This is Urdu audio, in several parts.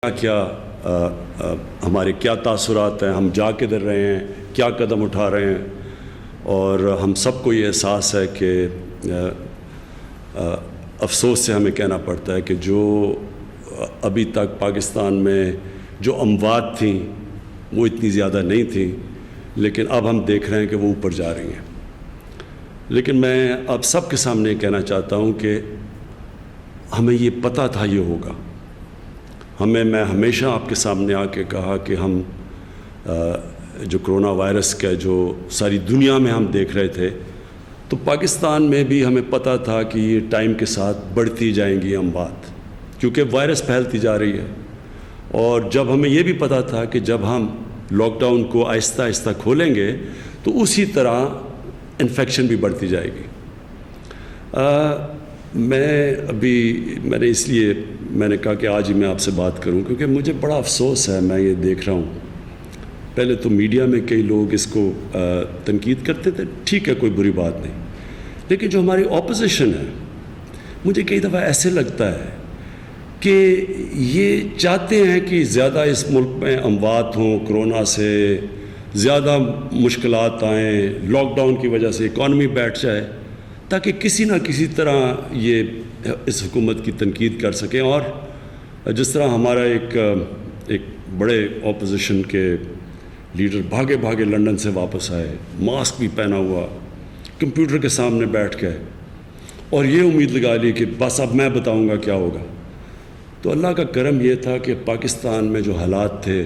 کیا ہمارے کیا تاثرات ہیں، ہم جا کدھر رہے ہیں، کیا قدم اٹھا رہے ہیں، اور ہم سب کو یہ احساس ہے کہ افسوس سے ہمیں کہنا پڑتا ہے کہ جو ابھی تک پاکستان میں جو اموات تھیں وہ اتنی زیادہ نہیں تھیں، لیکن اب ہم دیکھ رہے ہیں کہ وہ اوپر جا رہی ہیں۔ لیکن میں اب سب کے سامنے کہنا چاہتا ہوں کہ ہمیں یہ پتہ تھا یہ ہوگا۔ میں ہمیشہ آپ کے سامنے آ کے کہا کہ ہم جو کرونا وائرس کا جو ساری دنیا میں ہم دیکھ رہے تھے، تو پاکستان میں بھی ہمیں پتہ تھا کہ یہ ٹائم کے ساتھ بڑھتی جائیں گی اموات، کیونکہ وائرس پھیلتی جا رہی ہے۔ اور جب ہمیں یہ بھی پتہ تھا کہ جب ہم لاک ڈاؤن کو آہستہ آہستہ کھولیں گے تو اسی طرح انفیکشن بھی بڑھتی جائے گی۔ میں نے اس لیے میں نے کہا کہ آج ہی میں آپ سے بات کروں، کیونکہ مجھے بڑا افسوس ہے، میں یہ دیکھ رہا ہوں۔ پہلے تو میڈیا میں کئی لوگ اس کو تنقید کرتے تھے، ٹھیک ہے، کوئی بری بات نہیں، لیکن جو ہماری اپوزیشن ہے، مجھے کئی دفعہ ایسے لگتا ہے کہ یہ چاہتے ہیں کہ زیادہ اس ملک میں اموات ہوں، کرونا سے زیادہ مشکلات آئیں، لاک ڈاؤن کی وجہ سے اکانومی بیٹھ جائے، تاکہ کسی نہ کسی طرح یہ اس حکومت کی تنقید کر سکیں۔ اور جس طرح ہمارا ایک بڑے اپوزیشن کے لیڈر بھاگے لندن سے واپس آئے، ماسک بھی پہنا ہوا، کمپیوٹر کے سامنے بیٹھ کے، اور یہ امید لگا لی کہ بس اب میں بتاؤں گا کیا ہوگا۔ تو اللہ کا کرم یہ تھا کہ پاکستان میں جو حالات تھے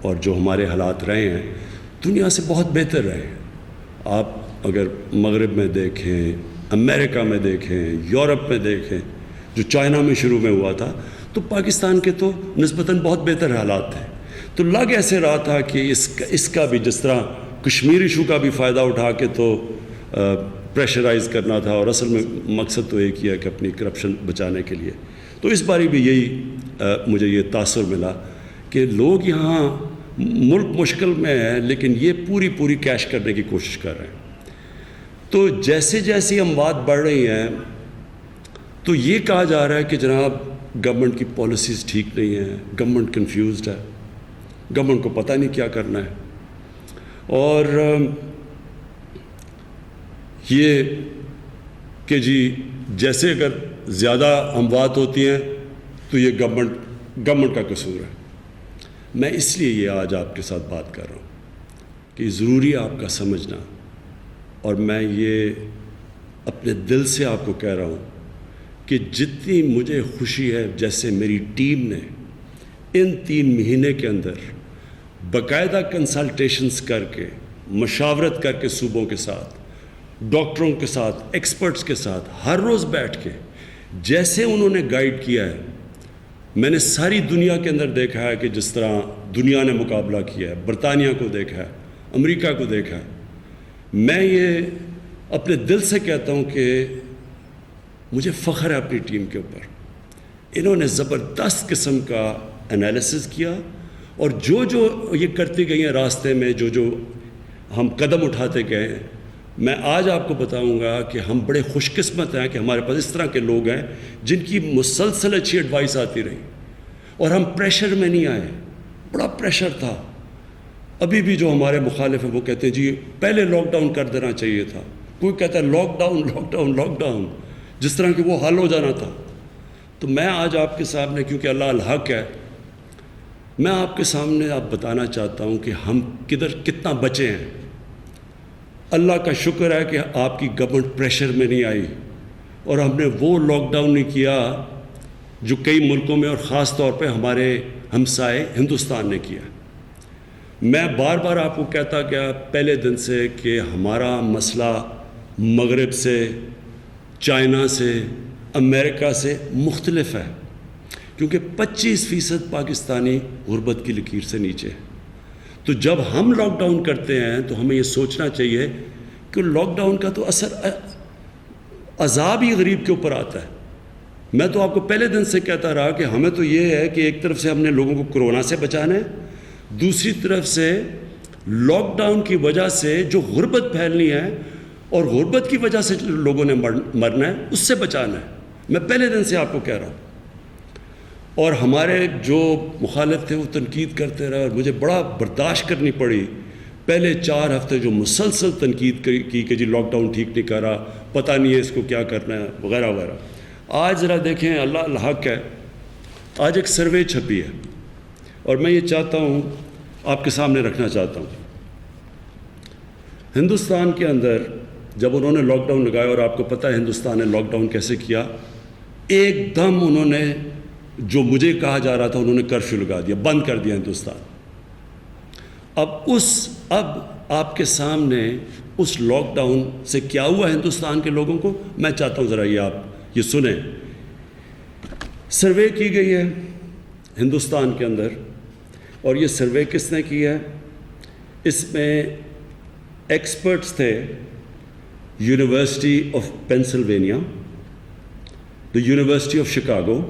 اور جو ہمارے حالات رہے ہیں، دنیا سے بہت بہتر رہے ہیں۔ آپ اگر مغرب میں دیکھیں، امریکہ میں دیکھیں، یورپ میں دیکھیں، جو چائنا میں شروع میں ہوا تھا، تو پاکستان کے تو نسبتاً بہت بہتر حالات تھے۔ تو لگ ایسے رہا تھا کہ اس کا بھی، جس طرح کشمیر ایشو کا بھی فائدہ اٹھا کے تو پریشرائز کرنا تھا، اور اصل میں مقصد تو ایک ہی ہے کہ اپنی کرپشن بچانے کے لیے۔ تو اس باری بھی یہی مجھے یہ تاثر ملا کہ لوگ یہاں ملک مشکل میں ہے، لیکن یہ پوری کیش کرنے کی کوشش کر رہے ہیں۔ تو جیسے جیسی اموات بڑھ رہی ہیں تو یہ کہا جا رہا ہے کہ جناب گورنمنٹ کی پالیسیز ٹھیک نہیں ہیں، گورنمنٹ کنفیوزڈ ہے، گورنمنٹ کو پتہ نہیں کیا کرنا ہے، اور یہ کہ جی جیسے اگر زیادہ اموات ہوتی ہیں تو یہ گورنمنٹ کا قصور ہے۔ میں اس لیے یہ آج آپ کے ساتھ بات کر رہا ہوں کہ ضروری ہے آپ کا سمجھنا، اور میں یہ اپنے دل سے آپ کو کہہ رہا ہوں کہ جتنی مجھے خوشی ہے جیسے میری ٹیم نے ان 3 مہینے کے اندر باقاعدہ کنسلٹیشنز کر کے، مشاورت کر کے، صوبوں کے ساتھ، ڈاکٹروں کے ساتھ، ایکسپرٹس کے ساتھ ہر روز بیٹھ کے جیسے انہوں نے گائیڈ کیا ہے، میں نے ساری دنیا کے اندر دیکھا ہے کہ جس طرح دنیا نے مقابلہ کیا ہے، برطانیہ کو دیکھا ہے، امریکہ کو دیکھا ہے۔ میں یہ اپنے دل سے کہتا ہوں کہ مجھے فخر ہے اپنی ٹیم کے اوپر۔ انہوں نے زبردست قسم کا انالیسس کیا، اور جو یہ کرتی گئی ہیں راستے میں، جو ہم قدم اٹھاتے گئے ہیں، میں آج آپ کو بتاؤں گا کہ ہم بڑے خوش قسمت ہیں کہ ہمارے پاس اس طرح کے لوگ ہیں جن کی مسلسل اچھی ایڈوائس آتی رہی، اور ہم پریشر میں نہیں آئے۔ بڑا پریشر تھا، ابھی بھی جو ہمارے مخالف ہیں وہ کہتے ہیں جی پہلے لاک ڈاؤن کر دینا چاہیے تھا، کوئی کہتا ہے لاک ڈاؤن، جس طرح کہ وہ حل ہو جانا تھا۔ تو میں آج آپ کے سامنے، کیونکہ اللہ الحق ہے، میں آپ کے سامنے بتانا چاہتا ہوں کہ ہم کتنا بچے ہیں۔ اللہ کا شکر ہے کہ آپ کی گورنمنٹ پریشر میں نہیں آئی، اور ہم نے وہ لاک ڈاؤن نہیں کیا جو کئی ملکوں میں اور خاص طور پہ ہمارے ہمسائے ہندوستان نے کیا۔ میں بار بار آپ کو کہتا گیا پہلے دن سے کہ ہمارا مسئلہ مغرب سے، چائنا سے، امریکہ سے مختلف ہے، کیونکہ 25% پاکستانی غربت کی لکیر سے نیچے ہے۔ تو جب ہم لاک ڈاؤن کرتے ہیں تو ہمیں یہ سوچنا چاہیے کہ لاک ڈاؤن کا تو اثر عذاب ہی غریب کے اوپر آتا ہے۔ میں تو آپ کو پہلے دن سے کہتا رہا کہ ہمیں تو یہ ہے کہ ایک طرف سے ہم نے لوگوں کو کورونا سے بچانا ہے، دوسری طرف سے لاک ڈاؤن کی وجہ سے جو غربت پھیلنی ہے اور غربت کی وجہ سے لوگوں نے مرنا ہے، اس سے بچانا ہے۔ میں پہلے دن سے آپ کو کہہ رہا ہوں۔ اور ہمارے جو مخالف تھے وہ تنقید کرتے رہے، اور مجھے بڑا برداشت کرنی پڑی پہلے 4 ہفتے جو مسلسل تنقید کی کہ جی لاک ڈاؤن ٹھیک نہیں کر رہا، پتہ نہیں ہے اس کو کیا کرنا ہے وغیرہ وغیرہ۔ آج ذرا دیکھیں، اللہ الحق ہے، آج ایک سروے چھپی ہے اور میں یہ چاہتا ہوں آپ کے سامنے رکھنا چاہتا ہوں۔ ہندوستان کے اندر جب انہوں نے لاک ڈاؤن لگایا، اور آپ کو پتہ ہے ہندوستان نے لاک ڈاؤن کیسے کیا، ایک دم انہوں نے جو مجھے کہا جا رہا تھا انہوں نے کرفیو لگا دیا، بند کر دیا ہندوستان۔ اب آپ کے سامنے اس لاک ڈاؤن سے کیا ہوا ہندوستان کے لوگوں کو، میں چاہتا ہوں ذرا یہ آپ یہ سنیں۔ سروے کی گئی ہے ہندوستان کے اندر، اور یہ سروے کس نے کی ہے؟ اس میں ایکسپرٹس تھے university of Pennsylvania, university of Chicago,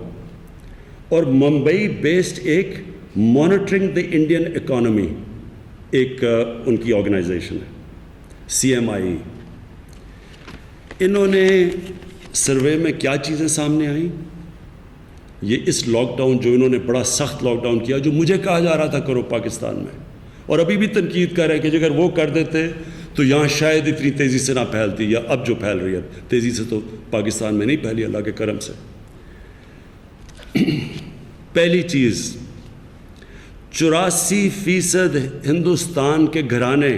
اور ممبئی بیسڈ ایک مانیٹرنگ دی انڈین اکانومی ایک ان کی آرگنائزیشن ہے، CMIE۔ انہوں نے سروے میں کیا چیزیں سامنے آئیں؟ یہ اس لاک ڈاؤن جو انہوں نے بڑا سخت لاک ڈاؤن کیا، جو مجھے کہا جا رہا تھا کرو پاکستان میں، اور ابھی بھی تنقید کر رہے ہیں کہ اگر وہ کر دیتے تو یہاں شاید اتنی تیزی سے نہ پھیلتی، یا اب جو پھیل رہی ہے تیزی سے تو پاکستان میں نہیں پھیلی اللہ کے کرم سے۔ پہلی چیز، 84% ہندوستان کے گھرانے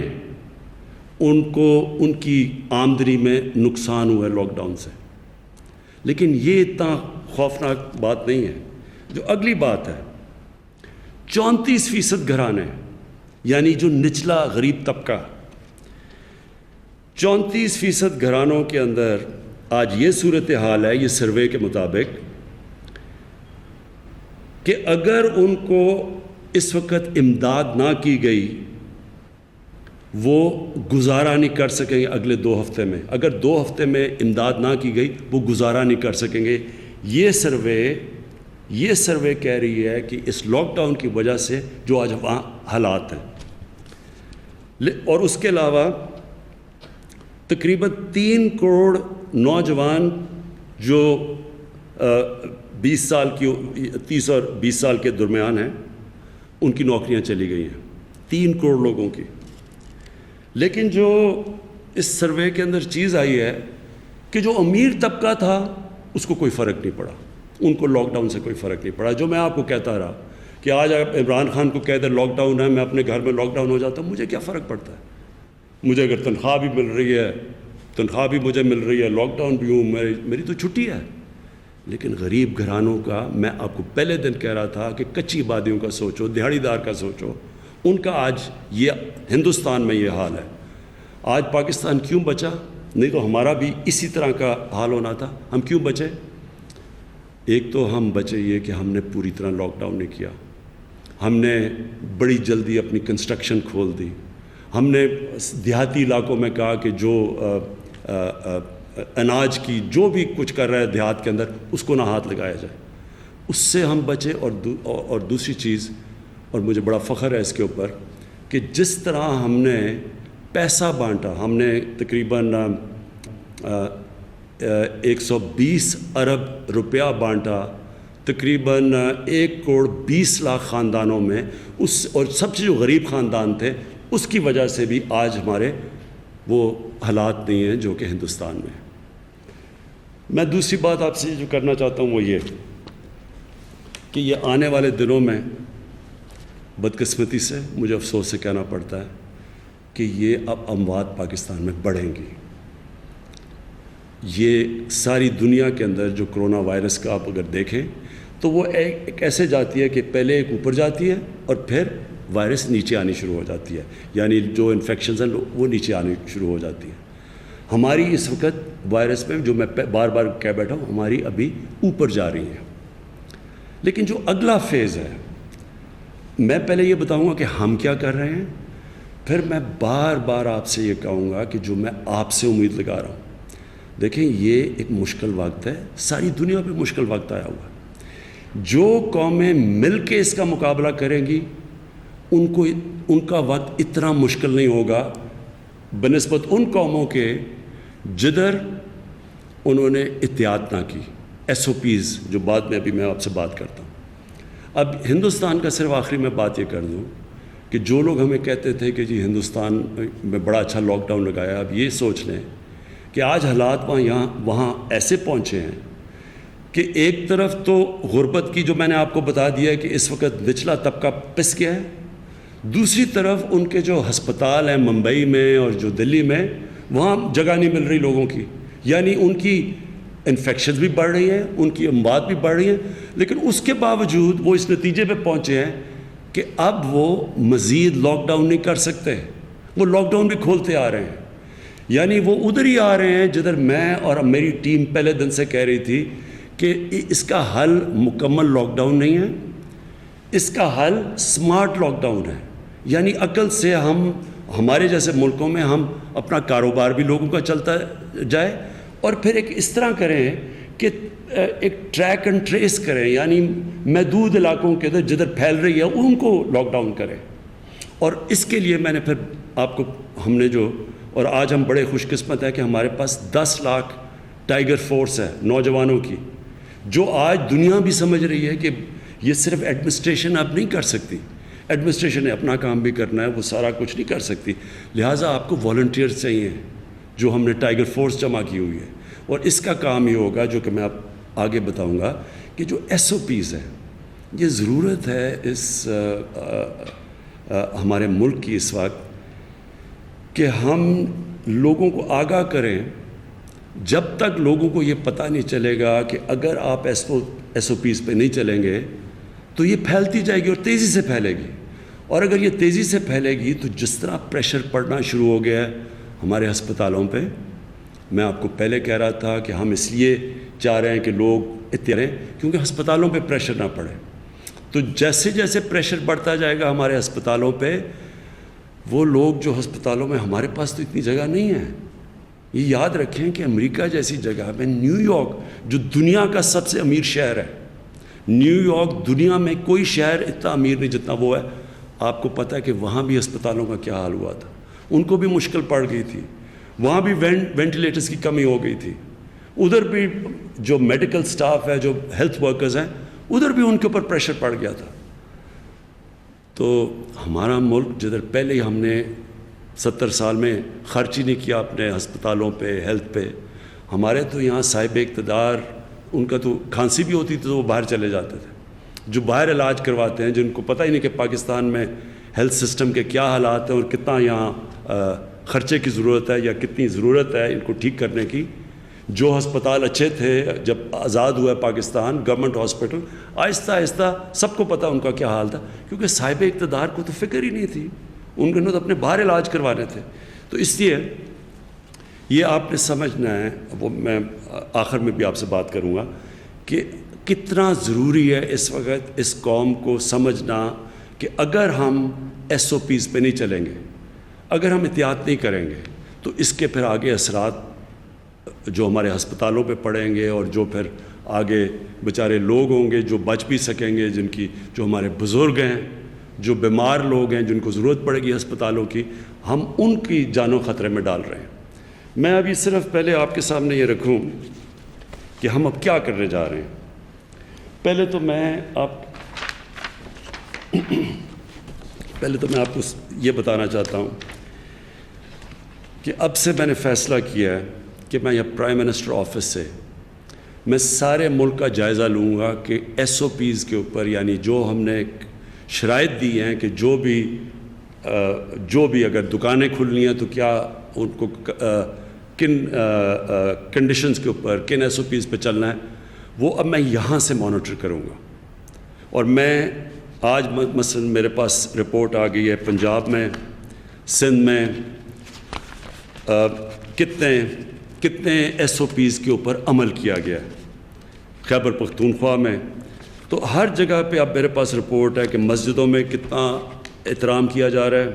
ان کی آمدنی میں نقصان ہوا ہے لاک ڈاؤن سے۔ لیکن یہ اتنا خوفناک بات نہیں ہے۔ جو اگلی بات ہے، 34% گھرانے، یعنی جو نچلا غریب طبقہ، 34% گھرانوں کے اندر آج یہ صورتحال ہے، یہ سروے کے مطابق، کہ اگر ان کو اس وقت امداد نہ کی گئی وہ گزارا نہیں کر سکیں گے اگلے 2 ہفتے میں۔ اگر 2 ہفتے میں امداد نہ کی گئی وہ گزارا نہیں کر سکیں گے۔ یہ سروے کہہ رہی ہے کہ اس لاک ڈاؤن کی وجہ سے جو آج وہاں حالات ہیں، اور اس کے علاوہ تقریباً 3 کروڑ نوجوان جو 20 سال کی 30 اور 20 سال کے درمیان ہیں، ان کی نوکریاں چلی گئی ہیں، 3 کروڑ لوگوں کی۔ لیکن جو اس سروے کے اندر چیز آئی ہے کہ جو امیر طبقہ تھا اس کو کوئی فرق نہیں پڑا، ان کو لاک ڈاؤن سے کوئی فرق نہیں پڑا۔ جو میں آپ کو کہتا رہا کہ آج اگر عمران خان کو کہہ دے لاک ڈاؤن ہے، میں اپنے گھر میں لاک ڈاؤن ہو جاتا ہوں، مجھے کیا فرق پڑتا ہے؟ مجھے اگر تنخواہ بھی مل رہی ہے، تنخواہ بھی مجھے مل رہی ہے، لاک ڈاؤن بھی ہوں، میری تو چھٹی ہے۔ لیکن غریب گھرانوں کا، میں آپ کو پہلے دن کہہ رہا تھا کہ کچی آبادیوں کا سوچو، دیہڑی دار کا سوچو، ان کا آج یہ ہندوستان میں یہ حال ہے۔ آج پاکستان کیوں بچا؟ نہیں تو ہمارا بھی اسی طرح کا حال ہونا تھا۔ ہم کیوں بچے؟ ایک تو ہم بچے یہ کہ ہم نے پوری طرح لاک ڈاؤن نہیں کیا، ہم نے بڑی جلدی اپنی کنسٹرکشن کھول دی، ہم نے دیہاتی علاقوں میں کہا کہ جو اناج کی جو بھی کچھ کر رہا ہے دیہات کے اندر اس کو نہ ہاتھ لگایا جائے، اس سے ہم بچے۔ اور دوسری چیز، اور مجھے بڑا فخر ہے اس کے اوپر، کہ جس طرح ہم نے پیسہ بانٹا، ہم نے تقریباً 120 ارب روپیہ بانٹا تقریباً 1 کروڑ 20 لاکھ خاندانوں میں، اور سب سے جو غریب خاندان تھے اس کی وجہ سے بھی آج ہمارے وہ حالات نہیں ہیں جو کہ ہندوستان میں۔ میں دوسری بات آپ سے جو کرنا چاہتا ہوں وہ یہ کہ یہ آنے والے دنوں میں بدقسمتی سے مجھے افسوس سے کہنا پڑتا ہے کہ یہ اب اموات پاکستان میں بڑھیں گی۔ یہ ساری دنیا کے اندر جو کرونا وائرس کا آپ اگر دیکھیں تو وہ ایک ایسے جاتی ہے کہ پہلے ایک اوپر جاتی ہے اور پھر وائرس نیچے آنی شروع ہو جاتی ہے، یعنی جو انفیکشنز ہیں وہ نیچے آنی شروع ہو جاتی ہیں۔ ہماری اس وقت وائرس میں جو میں بار بار کہہ بیٹھا ہوں، ہماری ابھی اوپر جا رہی ہیں۔ لیکن جو اگلا فیز ہے، میں پہلے یہ بتاؤں گا کہ ہم کیا کر رہے ہیں، پھر میں بار بار آپ سے یہ کہوں گا کہ جو میں آپ سے امید لگا رہا ہوں۔ دیکھیں یہ ایک مشکل وقت ہے، ساری دنیا پہ مشکل وقت آیا ہوا ہے۔ جو قومیں مل کے اس کا مقابلہ کریں گی ان کا وقت اتنا مشکل نہیں ہوگا بنسبت ان قوموں کے جدھر انہوں نے احتیاط نہ کی، SOPs جو بعد میں ابھی میں آپ سے بات کرتا ہوں۔ اب ہندوستان کا صرف آخری میں بات یہ کر دوں کہ جو لوگ ہمیں کہتے تھے کہ جی ہندوستان میں بڑا اچھا لاک ڈاؤن لگایا، اب یہ سوچ لیں کہ آج حالات وہاں ایسے پہنچے ہیں کہ ایک طرف تو غربت کی جو میں نے آپ کو بتا دیا ہے کہ اس وقت نچلا طبقہ پس گیا ہے، دوسری طرف ان کے جو ہسپتال ہیں ممبئی میں اور جو دلی میں، وہاں جگہ نہیں مل رہی لوگوں کی، یعنی ان کی انفیکشنز بھی بڑھ رہی ہیں، ان کی اموات بھی بڑھ رہی ہیں، لیکن اس کے باوجود وہ اس نتیجے پہ پہنچے ہیں کہ اب وہ مزید لاک ڈاؤن نہیں کر سکتے، وہ لاک ڈاؤن بھی کھولتے آ رہے ہیں، یعنی وہ ادھر ہی آ رہے ہیں جدھر میں اور میری ٹیم پہلے دن سے کہہ رہی تھی کہ اس کا حل مکمل لاک ڈاؤن نہیں ہے، اس کا حل سمارٹ لاک ڈاؤن ہے، یعنی عقل سے ہمارے جیسے ملکوں میں ہم اپنا کاروبار بھی لوگوں کا چلتا جائے، اور پھر ایک اس طرح کریں کہ ایک ٹریک اینڈ ٹریس کریں، یعنی محدود علاقوں کے اندر جدھر پھیل رہی ہے ان کو لاک ڈاؤن کریں۔ اور اس کے لیے میں نے پھر آپ کو ہم نے جو، اور آج ہم بڑے خوش قسمت ہیں کہ ہمارے پاس 10 لاکھ ٹائیگر فورس ہے نوجوانوں کی، جو آج دنیا بھی سمجھ رہی ہے کہ یہ صرف ایڈمنسٹریشن اب نہیں کر سکتی، ایڈمنسٹریشن نے اپنا کام بھی کرنا ہے، وہ سارا کچھ نہیں کر سکتی، لہٰذا آپ کو والنٹیئرز چاہیے، جو ہم نے ٹائیگر فورس جمع کی ہوئی ہے، اور اس کا کام یہ ہوگا جو کہ میں آپ آگے بتاؤں گا کہ جو ایس او پیز ہیں، یہ ضرورت ہے اس ہمارے ملک کی اس وقت کہ ہم لوگوں کو آگاہ کریں، جب تک لوگوں کو یہ پتہ نہیں چلے گا کہ اگر آپ ایس او پیز پہ نہیں چلیں گے تو یہ پھیلتی جائے گی اور تیزی سے پھیلے گی، اور اگر یہ تیزی سے پھیلے گی تو جس طرح پریشر پڑنا شروع ہو گیا ہے ہمارے ہسپتالوں پہ، میں آپ کو پہلے کہہ رہا تھا کہ ہم اس لیے چاہ رہے ہیں کہ لوگ اتنے رہیں کیونکہ ہسپتالوں پہ پریشر نہ پڑے، تو جیسے جیسے پریشر بڑھتا جائے گا ہمارے ہسپتالوں پہ، وہ لوگ جو ہسپتالوں میں، ہمارے پاس تو اتنی جگہ نہیں ہے، یہ یاد رکھیں کہ امریکہ جیسی جگہ میں، نیو یارک جو دنیا کا سب سے امیر شہر ہے، نیو یارک دنیا میں کوئی شہر اتنا امیر نہیں جتنا وہ ہے، آپ کو پتہ ہے کہ وہاں بھی ہسپتالوں کا کیا حال ہوا تھا، ان کو بھی مشکل پڑ گئی تھی، وہاں بھی وینٹیلیٹرز کی کمی ہو گئی تھی، ادھر بھی جو میڈیکل سٹاف ہے، جو ہیلتھ ورکرز ہیں، ادھر بھی ان کے اوپر پریشر پڑ گیا تھا۔ تو ہمارا ملک جدھر پہلے ہی ہم نے 70 سال میں خرچ ہی نہیں کیا اپنے ہسپتالوں پہ، ہیلتھ پہ، ہمارے تو یہاں صاحب اقتدار، ان کا تو کھانسی بھی ہوتی تھی تو وہ باہر چلے جاتے تھے، جو باہر علاج کرواتے ہیں، جن کو پتہ ہی نہیں کہ پاکستان میں ہیلتھ سسٹم کے کیا حالات ہیں اور کتنا یہاں خرچے کی ضرورت ہے یا کتنی ضرورت ہے ان کو ٹھیک کرنے کی۔ جو ہسپتال اچھے تھے جب آزاد ہوا ہے پاکستان، گورنمنٹ ہاسپٹل، آہستہ آہستہ سب کو پتہ ان کا کیا حال تھا، کیونکہ صاحب اقتدار کو تو فکر ہی نہیں تھی، ان کو تو اپنے باہر علاج کروانے تھے۔ تو اس لیے یہ آپ نے سمجھنا ہے، وہ میں آخر میں بھی آپ سے بات کروں گا کہ کتنا ضروری ہے اس وقت اس قوم کو سمجھنا کہ اگر ہم ایس او پیز پہ نہیں چلیں گے، اگر ہم احتیاط نہیں کریں گے تو اس کے پھر آگے اثرات جو ہمارے ہسپتالوں پہ پڑیں گے، اور جو پھر آگے بیچارے لوگ ہوں گے جو بچ بھی سکیں گے، جو ہمارے بزرگ ہیں، جو بیمار لوگ ہیں، جن کو ضرورت پڑے گی ہسپتالوں کی، ہم ان کی جانوں خطرے میں ڈال رہے ہیں۔ میں ابھی صرف پہلے آپ کے سامنے یہ رکھوں کہ ہم اب کیا کرنے جا رہے ہیں۔ پہلے تو میں آپ کو یہ بتانا چاہتا ہوں کہ اب سے میں نے فیصلہ کیا ہے کہ میں یہ پرائم منسٹر آفس سے میں سارے ملک کا جائزہ لوں گا کہ ایس او پیز کے اوپر، یعنی جو ہم نے شرائط دی ہیں کہ جو بھی اگر دکانیں کھلنی ہیں تو کیا ان کو کن کنڈیشنز کے اوپر، کن ایس او پیز پہ چلنا ہے، وہ اب میں یہاں سے مانیٹر کروں گا۔ اور میں آج مثلا میرے پاس رپورٹ آ گئی ہے پنجاب میں، سندھ میں کتنے ایس او پیز کے اوپر عمل کیا گیا ہے، خیبر پختونخوا میں، تو ہر جگہ پہ اب میرے پاس رپورٹ ہے کہ مسجدوں میں کتنا احترام کیا جا رہا ہے،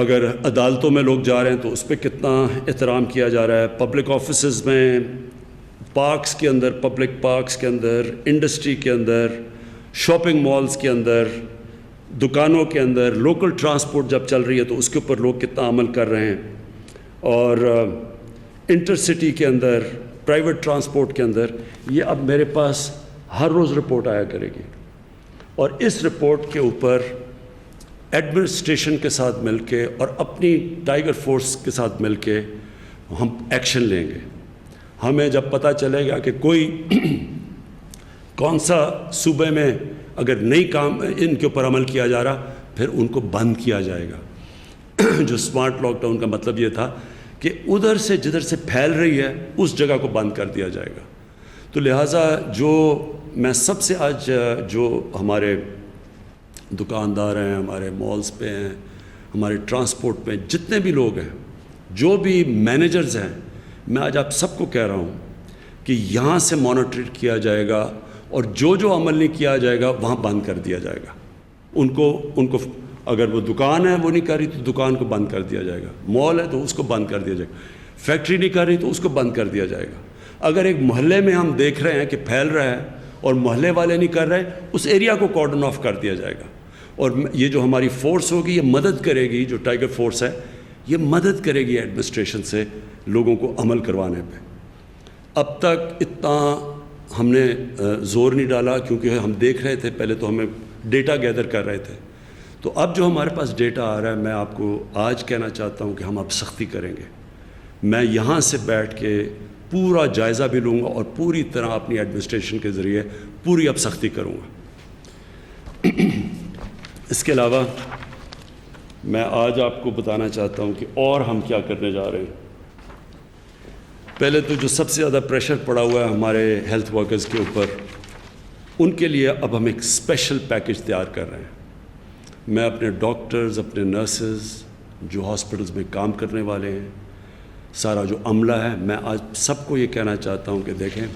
اگر عدالتوں میں لوگ جا رہے ہیں تو اس پہ کتنا احترام کیا جا رہا ہے، پبلک آفیسز میں، پارکس کے اندر، پبلک پارکس کے اندر، انڈسٹری کے اندر، شاپنگ مالز کے اندر، دکانوں کے اندر، لوکل ٹرانسپورٹ جب چل رہی ہے تو اس کے اوپر لوگ کتنا عمل کر رہے ہیں، اور انٹر سٹی کے اندر، پرائیویٹ ٹرانسپورٹ کے اندر، یہ اب میرے پاس ہر روز رپورٹ آیا کرے گی، اور اس رپورٹ کے اوپر ایڈمنسٹریشن کے ساتھ مل کے اور اپنی ٹائیگر فورس کے ساتھ مل کے ہم ایکشن لیں گے۔ ہمیں جب پتہ چلے گا کہ کوئی کون سا صوبے میں اگر نئی کام ان کے اوپر عمل کیا جا رہا، پھر ان کو بند کیا جائے گا۔ جو سمارٹ لاک ڈاؤن کا مطلب یہ تھا کہ ادھر سے جدھر سے پھیل رہی ہے اس جگہ کو بند کر دیا جائے گا۔ تو لہٰذا جو میں سب سے آج جو ہمارے دکاندار ہیں، ہمارے مالز پہ ہیں، ہمارے ٹرانسپورٹ پہ جتنے بھی لوگ ہیں، جو بھی مینیجرز ہیں، میں آج آپ سب کو کہہ رہا ہوں کہ یہاں سے مانیٹر کیا جائے گا، اور جو عمل نہیں کیا جائے گا وہاں بند کر دیا جائے گا۔ ان کو اگر وہ دکان ہے وہ نہیں کر رہی تو دکان کو بند کر دیا جائے گا، مال ہے تو اس کو بند کر دیا جائے گا، فیکٹری نہیں کر رہی تو اس کو بند کر دیا جائے گا۔ اگر ایک محلے میں ہم دیکھ رہے ہیں کہ پھیل رہا ہے اور محلے والے نہیں کر رہے، اس ایریا کو کارڈن آف کر دیا جائے گا۔ اور یہ جو ہماری فورس ہوگی یہ مدد کرے گی، جو ٹائیگر فورس ہے یہ مدد کرے گی ایڈمنسٹریشن سے لوگوں کو عمل کروانے پہ۔ اب تک اتنا ہم نے زور نہیں ڈالا کیونکہ ہم دیکھ رہے تھے، پہلے تو ہمیں ڈیٹا گیدر کر رہے تھے۔ تو اب جو ہمارے پاس ڈیٹا آ رہا ہے، میں آپ کو آج کہنا چاہتا ہوں کہ ہم اب سختی کریں گے۔ میں یہاں سے بیٹھ کے پورا جائزہ بھی لوں گا اور پوری طرح اپنی ایڈمنسٹریشن کے ذریعے پوری اب سختی کروں گا۔ اس کے علاوہ میں آج آپ کو بتانا چاہتا ہوں کہ اور ہم کیا کرنے جا رہے ہیں۔ پہلے تو جو سب سے زیادہ پریشر پڑا ہوا ہے ہمارے ہیلتھ ورکرز کے اوپر، ان کے لیے اب ہم ایک اسپیشل پیکج تیار کر رہے ہیں۔ میں اپنے ڈاکٹرز، اپنے نرسز، جو ہاسپٹلز میں کام کرنے والے ہیں، سارا جو عملہ ہے، میں آج سب کو یہ کہنا چاہتا ہوں کہ دیکھیں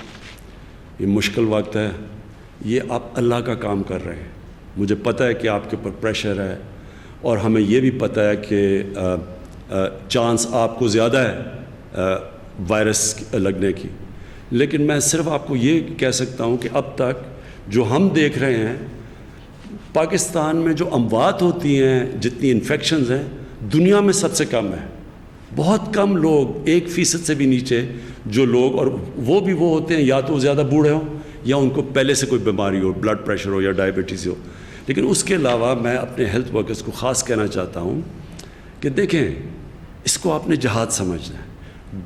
یہ مشکل وقت ہے، یہ آپ اللہ کا کام کر رہے ہیں۔ مجھے پتہ ہے کہ آپ کے اوپر پریشر ہے، اور ہمیں یہ بھی پتہ ہے کہ چانس آپ کو زیادہ ہے وائرس لگنے کی، لیکن میں صرف آپ کو یہ کہہ سکتا ہوں کہ اب تک جو ہم دیکھ رہے ہیں پاکستان میں جو اموات ہوتی ہیں، جتنی انفیکشنز ہیں، دنیا میں سب سے کم ہے۔ بہت کم لوگ، 1% سے بھی نیچے جو لوگ، اور وہ بھی وہ ہوتے ہیں یا تو زیادہ بوڑھے ہوں یا ان کو پہلے سے کوئی بیماری ہو، بلڈ پریشر ہو یا ڈائبٹیز ہو۔ لیکن اس کے علاوہ میں اپنے ہیلتھ ورکرز کو خاص کہنا چاہتا ہوں کہ دیکھیں اس کو آپ نے جہاد سمجھنا ہے۔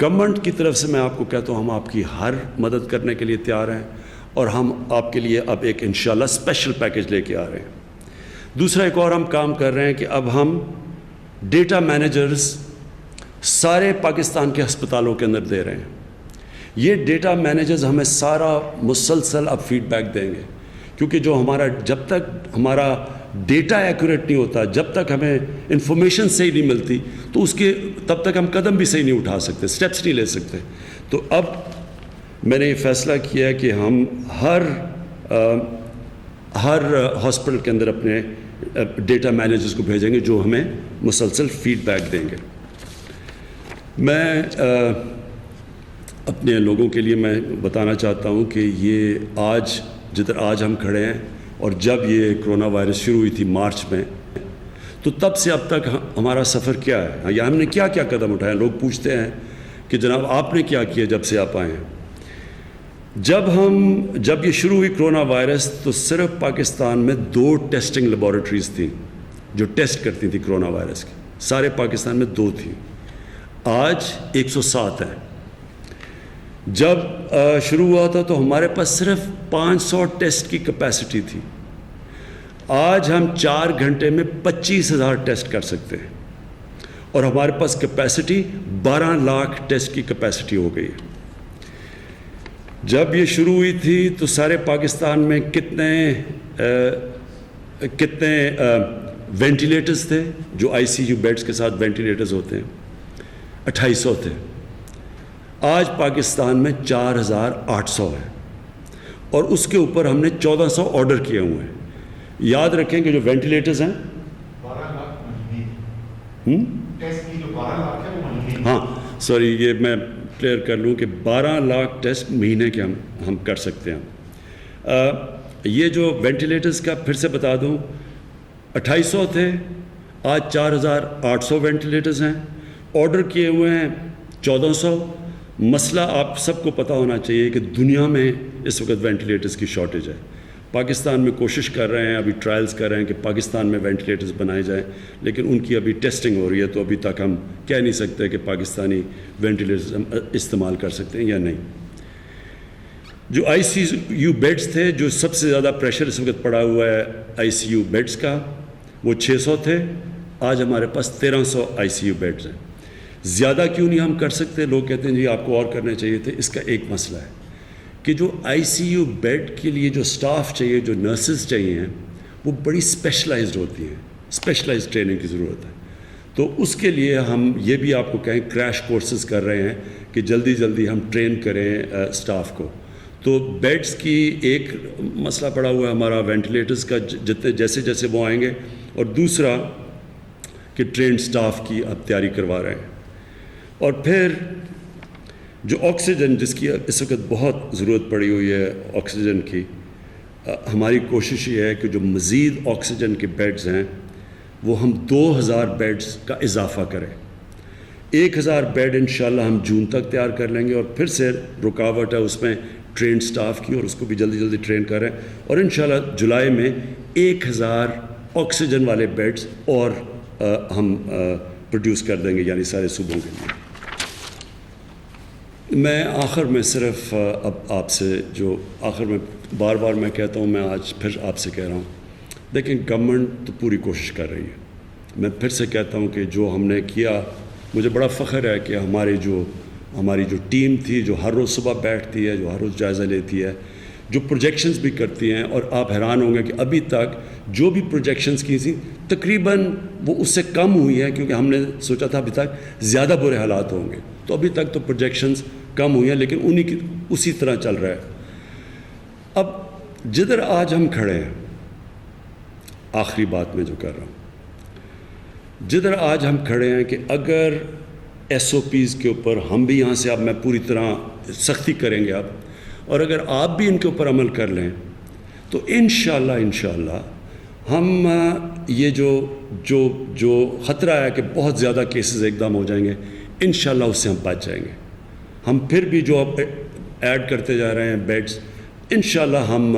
گورنمنٹ کی طرف سے میں آپ کو کہتا ہوں ہم آپ کی ہر مدد کرنے کے لیے تیار ہیں، اور ہم آپ کے لیے اب ایک انشاءاللہ اسپیشل پیکج لے کے آ رہے ہیں۔ دوسرا ایک اور ہم کام کر رہے ہیں کہ اب ہم ڈیٹا مینیجرز سارے پاکستان کے ہسپتالوں کے اندر دے رہے ہیں۔ یہ ڈیٹا مینیجرز ہمیں سارا مسلسل اب فیڈ بیک دیں گے، کیونکہ جو ہمارا جب تک ہمارا ڈیٹا ایکوریٹ نہیں ہوتا، جب تک ہمیں انفارمیشن صحیح نہیں ملتی، تو اس کے تب تک ہم قدم بھی صحیح نہیں اٹھا سکتے، سٹیپس نہیں لے سکتے۔ تو اب میں نے یہ فیصلہ کیا ہے کہ ہم ہر ہاسپٹل کے اندر اپنے ڈیٹا مینیجرز کو بھیجیں گے جو ہمیں مسلسل فیڈ بیک دیں گے۔ میں اپنے لوگوں کے لیے میں بتانا چاہتا ہوں کہ یہ آج ہم کھڑے ہیں، اور جب یہ کرونا وائرس شروع ہوئی تھی مارچ میں، تو تب سے اب تک ہمارا سفر کیا ہے، یا ہم نے کیا کیا قدم اٹھائے۔ لوگ پوچھتے ہیں کہ جناب آپ نے کیا کیا جب سے آپ آئے ہیں۔ جب یہ شروع ہوئی کرونا وائرس، تو صرف پاکستان میں 2 ٹیسٹنگ لیبارٹریز تھیں جو ٹیسٹ کرتی تھیں کرونا وائرس کی، سارے پاکستان میں 2 تھیں۔ آج 107 ہے۔ جب شروع ہوا تھا تو ہمارے پاس صرف 500 ٹیسٹ کی کیپیسٹی تھی۔ آج ہم 4 گھنٹے میں 25,000 ٹیسٹ کر سکتے ہیں، اور ہمارے پاس کیپیسٹی 12 لاکھ ٹیسٹ کی کیپیسٹی ہو گئی ہے۔ جب یہ شروع ہوئی تھی تو سارے پاکستان میں کتنے وینٹیلیٹرز تھے، جو ICU بیڈز کے ساتھ وینٹیلیٹرز ہوتے ہیں، 2800 تھے۔ آج پاکستان میں 4800 ہے، اور اس کے اوپر ہم نے 1400 آرڈر کیے ہوئے ہیں۔ یاد رکھیں کہ جو وینٹیلیٹرز ہیں 12 لاکھ ٹیسٹ کی، جو 12 لاکھ ہے وہ مہینے، ہاں سوری، یہ میں کلیئر کر لوں کہ 12 لاکھ ٹیسٹ مہینے کے ہم کر سکتے ہیں۔ یہ جو وینٹیلیٹرز کا پھر سے بتا دوں، 2800 تھے، آج 4800 وینٹیلیٹرز ہیں، آرڈر کیے ہوئے ہیں 1400، مسئلہ آپ سب کو پتہ ہونا چاہیے کہ دنیا میں اس وقت وینٹیلیٹرز کی شارٹیج ہے. پاکستان میں کوشش کر رہے ہیں, ابھی ٹرائلز کر رہے ہیں کہ پاکستان میں وینٹیلیٹرز بنائے جائیں, لیکن ان کی ابھی ٹیسٹنگ ہو رہی ہے, تو ابھی تک ہم کہہ نہیں سکتے کہ پاکستانی وینٹیلیٹرز استعمال کر سکتے ہیں یا نہیں. جو آئی سی یو بیڈز تھے, جو سب سے زیادہ پریشر اس وقت پڑا ہوا ہے آئی سی یو بیڈز کا, وہ 600 تھے. آج ہمارے پاس 1300 آئی سی یو بیڈز ہیں. زیادہ کیوں نہیں ہم کر سکتے؟ لوگ کہتے ہیں جی آپ کو اور کرنے چاہیے تھے. اس کا ایک مسئلہ ہے کہ جو آئی سی یو بیڈ کے لیے جو سٹاف چاہیے, جو نرسز چاہیے ہیں, وہ بڑی اسپیشلائزڈ ہوتی ہیں, اسپیشلائزڈ ٹریننگ کی ضرورت ہے. تو اس کے لیے ہم یہ بھی آپ کو کہیں کریش کورسز کر رہے ہیں کہ جلدی جلدی ہم ٹرین کریں سٹاف کو. تو بیڈز کی ایک مسئلہ پڑا ہوا ہے ہمارا وینٹیلیٹرز کا, جتنے جیسے جیسے وہ آئیں گے, اور دوسرا کہ ٹرینڈ سٹاف کی اب تیاری کروا رہے ہیں. اور پھر جو آکسیجن, جس کی اس وقت بہت ضرورت پڑی ہوئی ہے آکسیجن کی, ہماری کوشش یہ ہے کہ جو مزید آکسیجن کے بیڈز ہیں وہ ہم 2000 بیڈز کا اضافہ کریں. 1000 بیڈ انشاءاللہ ہم جون تک تیار کر لیں گے, اور پھر سے رکاوٹ ہے اس میں ٹرینڈ سٹاف کی, اور اس کو بھی جلدی جلدی ٹرین کریں, اور انشاءاللہ جولائی میں 1000 آکسیجن والے بیڈز اور ہم پروڈیوس کر دیں گے, یعنی سارے صوبوں کے لیے. میں آخر میں صرف اب آپ سے جو آخر میں بار بار میں کہتا ہوں, میں آج پھر آپ سے کہہ رہا ہوں, دیکھیں گورنمنٹ تو پوری کوشش کر رہی ہے. میں پھر سے کہتا ہوں کہ جو ہم نے کیا, مجھے بڑا فخر ہے کہ ہماری جو ٹیم تھی, جو ہر روز صبح بیٹھتی ہے, جو ہر روز جائزہ لیتی ہے, جو پروجیکشنز بھی کرتی ہیں, اور آپ حیران ہوں گے کہ ابھی تک جو بھی پروجیکشنز کی تھیں تقریباً وہ اس سے کم ہوئی ہیں, کیونکہ ہم نے سوچا تھا ابھی تک زیادہ برے حالات ہوں گے, تو ابھی تک تو پروجیکشنز کم ہوئی ہیں, لیکن اسی طرح چل رہا ہے. اب جدھر آج ہم کھڑے ہیں, آخری بات میں جو کر رہا ہوں, جدھر آج ہم کھڑے ہیں کہ اگر ایس او پیز کے اوپر ہم بھی یہاں سے, اب میں پوری طرح سختی کریں گے اب, اور اگر آپ بھی ان کے اوپر عمل کر لیں, تو انشاءاللہ ہم یہ جو خطرہ ہے کہ بہت زیادہ کیسز ایک دم ہو جائیں گے, انشاءاللہ اس سے ہم بچ جائیں گے. ہم پھر بھی جو اب ایڈ کرتے جا رہے ہیں بیڈز, انشاءاللہ ہم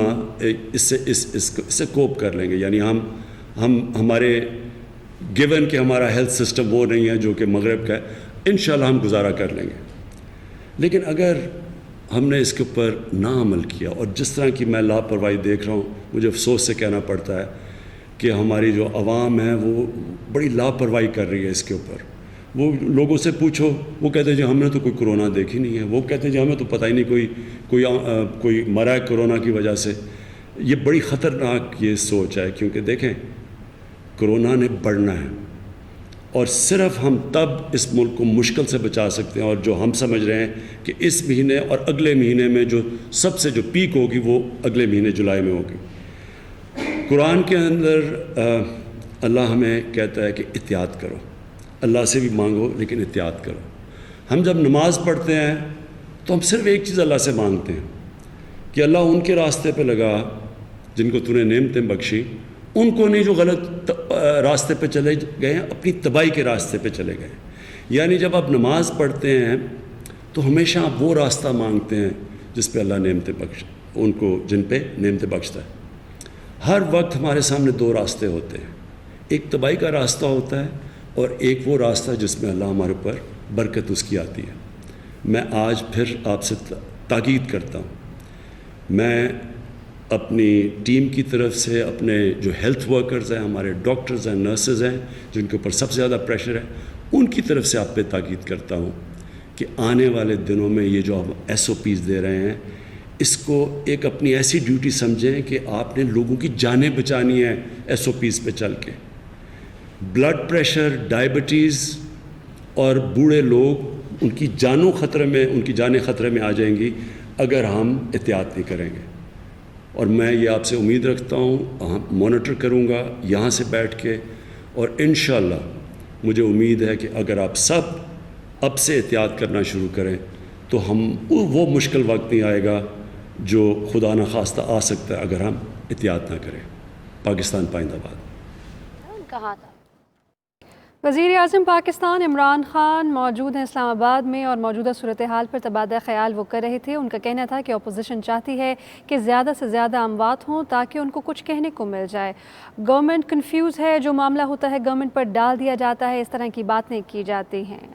اس سے کوپ کر لیں گے. یعنی ہم ہمارے گیون کہ ہمارا ہیلتھ سسٹم وہ نہیں ہے جو کہ مغرب کا ہے, انشاءاللہ ہم گزارا کر لیں گے. لیکن اگر ہم نے اس کے اوپر نہ عمل کیا, اور جس طرح کی میں لاپرواہی دیکھ رہا ہوں, مجھے افسوس سے کہنا پڑتا ہے کہ ہماری جو عوام ہے وہ بڑی لاپرواہی کر رہی ہے اس کے اوپر. وہ لوگوں سے پوچھو, وہ کہتے ہیں جی ہم نے تو کوئی کرونا دیکھی نہیں ہے, وہ کہتے ہیں جی ہمیں تو پتہ ہی نہیں کوئی مرا ہے کرونا کی وجہ سے. یہ بڑی خطرناک یہ سوچ ہے, کیونکہ دیکھیں کرونا نے بڑھنا ہے, اور صرف ہم تب اس ملک کو مشکل سے بچا سکتے ہیں, اور جو ہم سمجھ رہے ہیں کہ اس مہینے اور اگلے مہینے میں جو سب سے جو پیک ہوگی وہ اگلے مہینے جولائی میں ہوگی. قرآن کے اندر اللہ ہمیں کہتا ہے کہ احتیاط کرو, اللہ سے بھی مانگو لیکن احتیاط کرو. ہم جب نماز پڑھتے ہیں تو ہم صرف ایک چیز اللہ سے مانگتے ہیں کہ اللہ ان کے راستے پہ لگا جن کو تو نے نعمتیں بخشی, ان کو نہیں جو غلط راستے پہ چلے گئے ہیں, اپنی تباہی کے راستے پہ چلے گئے. یعنی جب آپ نماز پڑھتے ہیں تو ہمیشہ آپ وہ راستہ مانگتے ہیں جس پہ اللہ نعمتیں بخش, ان کو جن پہ نعمتیں بخشتا ہے. ہر وقت ہمارے سامنے دو راستے ہوتے ہیں, ایک تباہی کا راستہ ہوتا ہے, اور ایک وہ راستہ جس میں اللہ ہمارے اوپر برکت اس کی آتی ہے. میں آج پھر آپ سے تاکید کرتا ہوں, میں اپنی ٹیم کی طرف سے, اپنے جو ہیلتھ ورکرز ہیں, ہمارے ڈاکٹرز ہیں, نرسز ہیں, جن کے اوپر سب سے زیادہ پریشر ہے, ان کی طرف سے آپ پہ تاکید کرتا ہوں کہ آنے والے دنوں میں یہ جو آپ ایس او پیز دے رہے ہیں, اس کو ایک اپنی ایسی ڈیوٹی سمجھیں کہ آپ نے لوگوں کی جانیں بچانی ہیں ایس او پیز پہ چل کے. بلڈ پریشر, ڈائبٹیز اور بوڑھے لوگ, ان کی جانیں خطرے میں آ جائیں گی اگر ہم احتیاط نہیں کریں گے. اور میں یہ آپ سے امید رکھتا ہوں, مانیٹر کروں گا یہاں سے بیٹھ کے, اور انشاءاللہ مجھے امید ہے کہ اگر آپ سب اب سے احتیاط کرنا شروع کریں تو وہ مشکل وقت نہیں آئے گا جو خدا نخواستہ آ سکتا ہے اگر ہم احتیاط نہ کریں. پاکستان پائندہ باد. کہا تھا وزیر اعظم پاکستان عمران خان موجود ہیں اسلام آباد میں اور موجودہ صورتحال پر تبادلہ خیال وہ کر رہے تھے۔ ان کا کہنا تھا کہ اپوزیشن چاہتی ہے کہ زیادہ سے زیادہ اموات ہوں تاکہ ان کو کچھ کہنے کو مل جائے۔ گورنمنٹ کنفیوز ہے، جو معاملہ ہوتا ہے گورنمنٹ پر ڈال دیا جاتا ہے، اس طرح کی باتیں کی جاتی ہیں۔